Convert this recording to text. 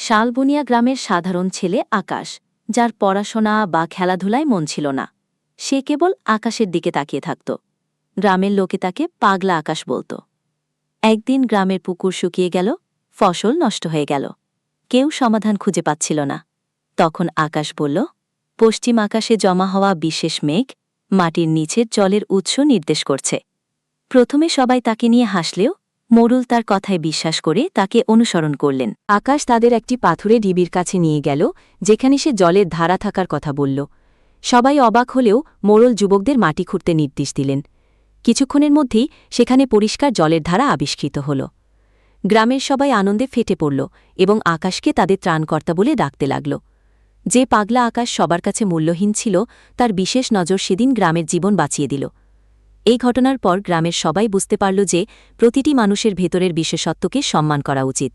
শালবনিয়া গ্রামের সাধারণ ছেলে আকাশ, যার পড়াশোনা বা খেলাধুলায় মন ছিল না। সে কেবল আকাশের দিকে তাকিয়ে থাকত। গ্রামের লোকে তাকে পাগলা আকাশ বলত। একদিন গ্রামের পুকুর শুকিয়ে গেল, ফসল নষ্ট হয়ে গেল। কেউ সমাধান খুঁজে পাচ্ছিল না। তখন আকাশ বলল, পশ্চিম আকাশে জমা হওয়া বিশেষ মেঘ মাটির নিচের জলের উৎস নির্দেশ করছে। প্রথমে সবাই তাকে নিয়ে হাসলেও মোড়ল তার কথায় বিশ্বাস করে তাকে অনুসরণ করলেন। আকাশ তাদের একটি পাথুরে ঢিবির কাছে নিয়ে গেল, যেখানে সে জলের ধারা থাকার কথা বলল। সবাই অবাক হলেও মোড়ল যুবকদের মাটি খুঁড়তে নির্দেশ দিলেন। কিছুক্ষণের মধ্যেই সেখানে পরিষ্কার জলের ধারা আবিষ্কৃত হল। গ্রামের সবাই আনন্দে ফেটে পড়ল এবং আকাশকে তাদের ত্রাণকর্তা বলে ডাকতে লাগল। যে পাগলা আকাশ সবার কাছে মূল্যহীন ছিল, তার বিশেষ নজর সেদিন গ্রামের জীবন বাঁচিয়ে দিল। এই ঘটনার পর গ্রামের সবাই বুঝতে পারল যে প্রতিটি মানুষের ভেতরের বিশেষত্বকে সম্মান করা উচিত।